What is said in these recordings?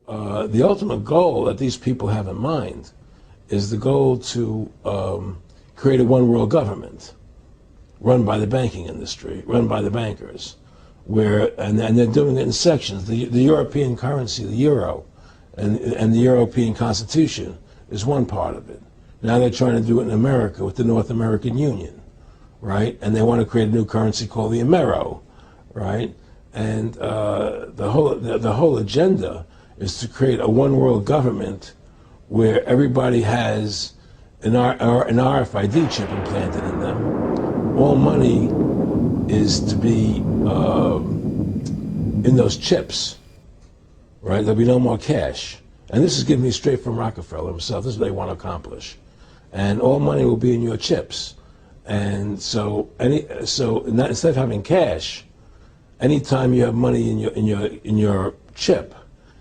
the ultimate goal that these people have in mind is the goal to create a one world government run by the banking industry, run by the bankers, and they're doing it in sections. The European currency, the euro, and the European Constitution is one part of it. Now they're trying to do it in America with the North American Union, right? And they want to create a new currency called the Amero, right? And the whole agenda is to create a one world government where everybody has an RFID chip implanted in them. All money is to be in those chips, right? There'll be no more cash. And this is given me straight from Rockefeller himself. This is what they want to accomplish. And all money will be in your chips. And so instead of having cash, anytime you have money in your chip,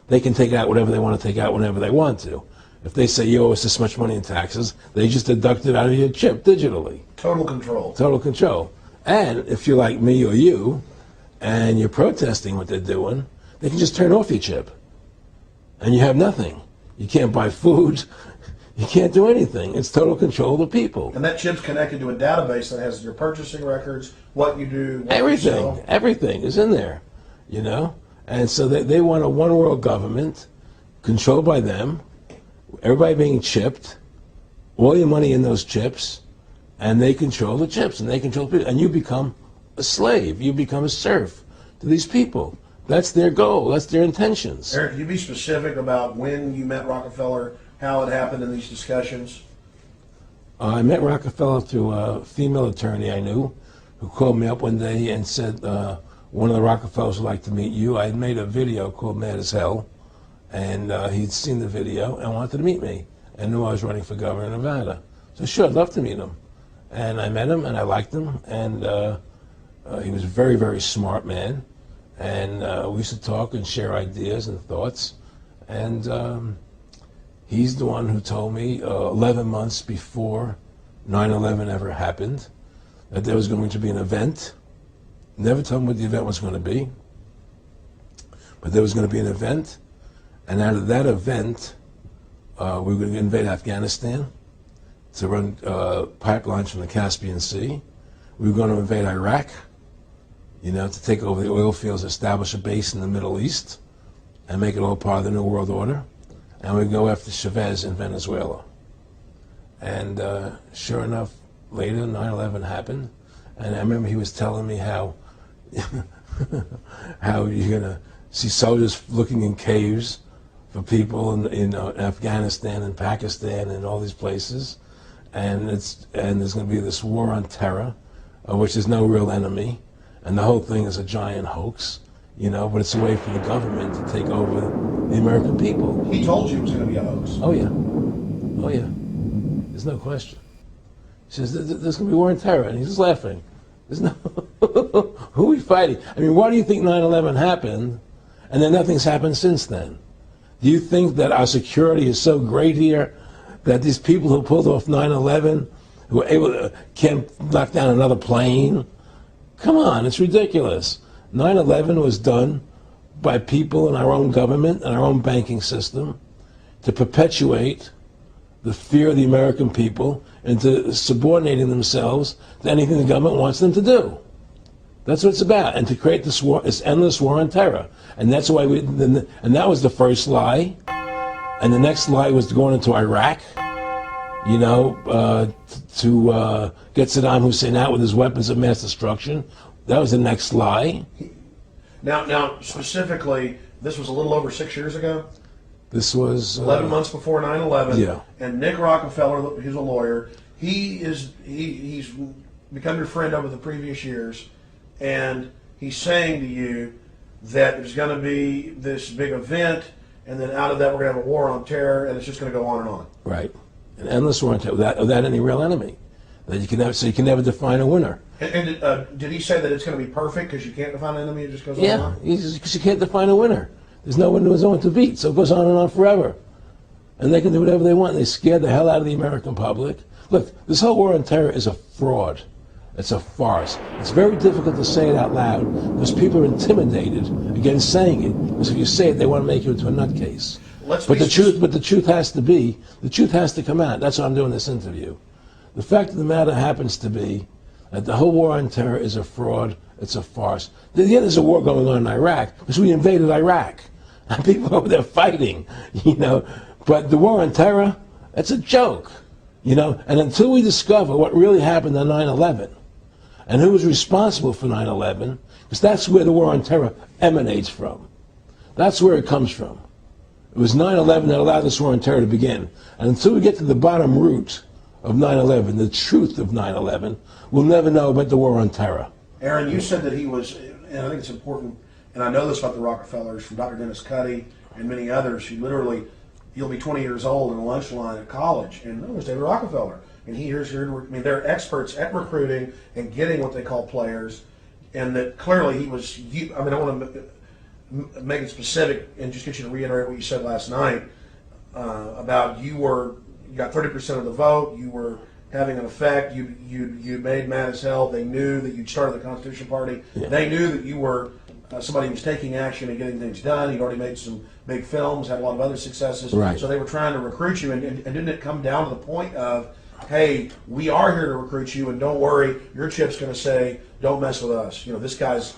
they can take out whatever they want to take out whenever they want to. If they say you owe us this much money in taxes, they just deduct it out of your chip digitally. Total control. Total control. And if you're like me or you, and you're protesting what they're doing, they can just turn off your chip. And you have nothing. You can't buy food. You can't do anything. It's total control of the people. And that chip's connected to a database that has your purchasing records, what you do, what everything. you sell. Everything is in there, you know? And so they want a one world government controlled by them, everybody being chipped, all your money in those chips, and they control the chips, and they control people. And you become a slave. You become a serf to these people. That's their goal. That's their intentions. Eric, can you be specific about when you met Rockefeller, how it happened in these discussions? I met Rockefeller through a female attorney I knew who called me up one day and said, one of the Rockefellers would like to meet you. I had made a video called Mad as Hell, and he'd seen the video and wanted to meet me and knew I was running for governor of Nevada. So sure, I'd love to meet him. And I met him, and I liked him, and he was a very, very smart man. And we used to talk and share ideas and thoughts. And he's the one who told me 11 months before 9/11 ever happened that there was going to be an event. Never told me what the event was going to be, but there was going to be an event. And out of that event, we were going to invade Afghanistan to run pipelines from the Caspian Sea. We were going to invade Iraq, you know, to take over the oil fields, establish a base in the Middle East, and make it all part of the New World Order. And we'd go after Chavez in Venezuela. And sure enough, later 9/11 happened. And I remember he was telling me how how you're going to see soldiers looking in caves for people in Afghanistan and Pakistan and all these places. And there's going to be this war on terror, which is no real enemy. And the whole thing is a giant hoax, you know, but it's a way for the government to take over the American people. He told you it was going to be a hoax. Oh, yeah. Oh, yeah. There's no question. He says, there's going to be war on terror. And he's just laughing. There's no... Who are we fighting? I mean, why do you think 9/11 happened and then nothing's happened since then? Do you think that our security is so great here that these people who pulled off 9/11, who were able to, can't knock down another plane? Come on, it's ridiculous. 9/11 was done by people in our own government and our own banking system to perpetuate the fear of the American people into subordinating themselves to anything the government wants them to do. That's what it's about, and to create this war, this endless war on terror. And that's why and that was the first lie. And the next lie was going into Iraq, you know, to get Saddam Hussein out with his weapons of mass destruction. That was the next lie. Now, specifically, this was a little over 6 years ago? This was 11 months before 9/11. Yeah. And Nick Rockefeller, who's a lawyer, he's become your friend over the previous years, and he's saying to you that there's going to be this big event, and then out of that we're going to have a war on terror, and it's just going to go on and on. Right. An endless war on terror without any real enemy. That you can never, so you can never define a winner. And did he say that it's going to be perfect because you can't define an enemy? It just goes on and on? Yeah, because you can't define a winner. There's no one who's going to beat, so it goes on and on forever. And they can do whatever they want. They scare the hell out of the American public. Look, this whole war on terror is a fraud. It's a farce. It's very difficult to say it out loud because people are intimidated against saying it. Because if you say it, they want to make you into a nutcase. But the truth has to come out. That's why I'm doing this interview. The fact of the matter happens to be that the whole war on terror is a fraud. It's a farce. Yeah, there's a war going on in Iraq because we invaded Iraq. And people over there fighting, But the war on terror, it's a joke, And until we discover what really happened on 9/11 and who was responsible for 9/11, because that's where the war on terror emanates from. That's where it comes from. It was 9/11 that allowed this war on terror to begin. And until we get to the bottom root of 9/11, the truth of 9/11, we'll never know about the war on terror. Aaron, you said that he was, and I think it's important, and I know this about the Rockefellers from Dr. Dennis Cuddy and many others who literally, you'll be 20 years old in a lunch line at college, and there's David Rockefeller. And they're experts at recruiting and getting what they call players, and that clearly he was, I want to make it specific and just get you to reiterate what you said last night about you got 30% of the vote, you were having an effect, you made mad as hell, they knew that you'd started the Constitution Party, they knew that you were somebody who was taking action and getting things done, you'd already made some big films, had a lot of other successes, right. So they were trying to recruit you, and didn't it come down to the point of, hey, we are here to recruit you, and don't worry, your chip's going to say, don't mess with us, this guy's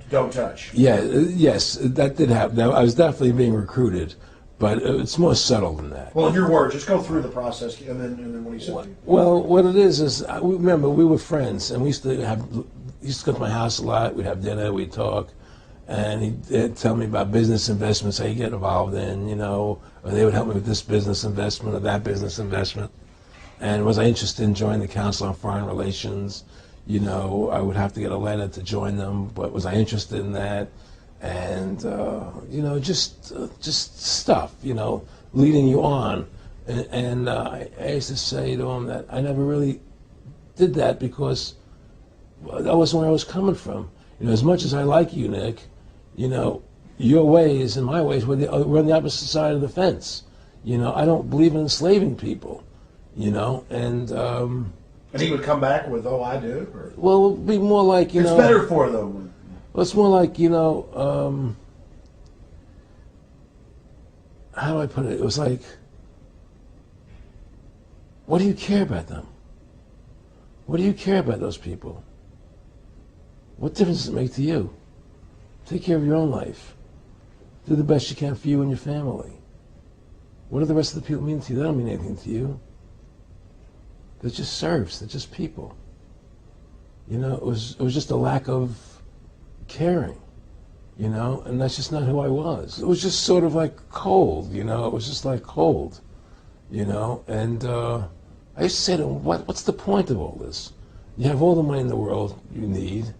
don't touch. Yeah, yes, that did happen. I was definitely being recruited, but it's more subtle than that. Well, in your words, just go through the process, and then what he said. Well, what it is remember, we were friends, and we used to go to my house a lot. We'd have dinner, we'd talk, and he'd tell me about business investments that he'd get involved in, or they would help me with this business investment or that business investment. And was I interested in joining the Council on Foreign Relations? I would have to get a letter to join them, but was I interested in that? And, just stuff, leading you on. And I used to say to him that I never really did that because that wasn't where I was coming from. As much as I like you, Nick, your ways and my ways we're on the opposite side of the fence. I don't believe in enslaving people, And he would come back with, oh, I do? Or? Well, it would be more like, It's better for them. Well, it's more like, how do I put it? It was like, what do you care about them? What do you care about those people? What difference does it make to you? Take care of your own life. Do the best you can for you and your family. What do the rest of the people mean to you? They don't mean anything to you. They're just serfs. They're just people. It was just a lack of caring, and that's just not who I was. It was just sort of like cold, it was just like cold, and I used to say to him, what's the point of all this? You have all the money in the world you need.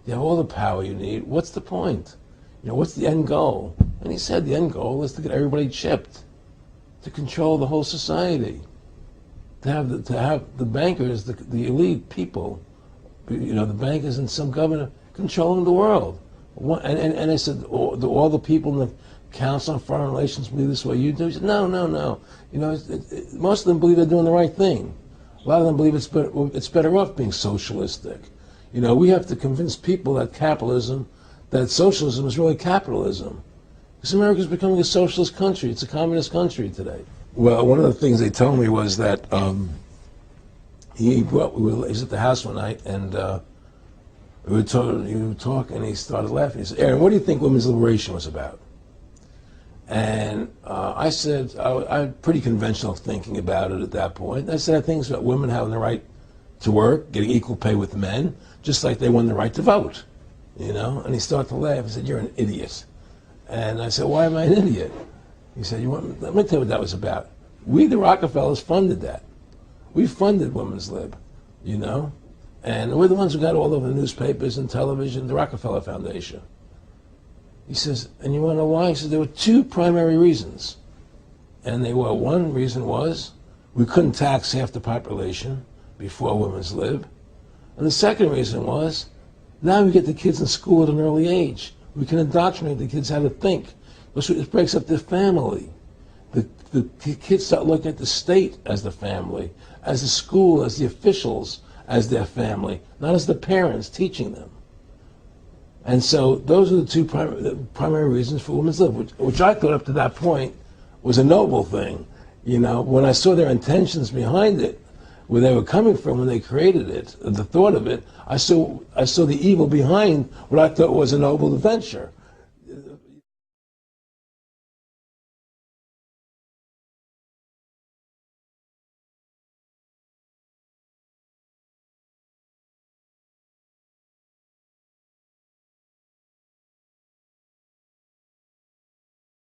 You have all the power you need. What's the point? What's the end goal? And he said the end goal is to get everybody chipped, to control the whole society. To have the bankers, the elite people, the bankers and some governor controlling the world. And I said, all the people in the Council on Foreign Relations believe this way you do? He said, no. Most of them believe they're doing the right thing. A lot of them believe it's better off being socialistic. We have to convince people that socialism is really capitalism. Because America's becoming a socialist country. It's a communist country today. Well, one of the things they told me was that he was at the house one night, and we were talking, and he started laughing. He said, Aaron, what do you think women's liberation was about? And I said, I had pretty conventional thinking about it at that point. I said, I think it's about women having the right to work, getting equal pay with men, just like they won the right to vote, And he started to laugh. He said, you're an idiot. And I said, why am I an idiot? He said, let me tell you what that was about. We, the Rockefellers, funded that. We funded Women's Lib, And we're the ones who got all over the newspapers and television, the Rockefeller Foundation. He says, and you want to know why? He says, there were two primary reasons. And one reason was we couldn't tax half the population before Women's Lib. And the second reason was now we get the kids in school at an early age. We can indoctrinate the kids how to think. It breaks up the family. The kids start looking at the state as the family, as the school, as the officials, as their family, not as the parents teaching them. And so those are the two primary reasons for women's lib, which I thought up to that point was a noble thing. You know, when I saw their intentions behind it, where they were coming from when they created it, the thought of it, I saw the evil behind what I thought was a noble adventure.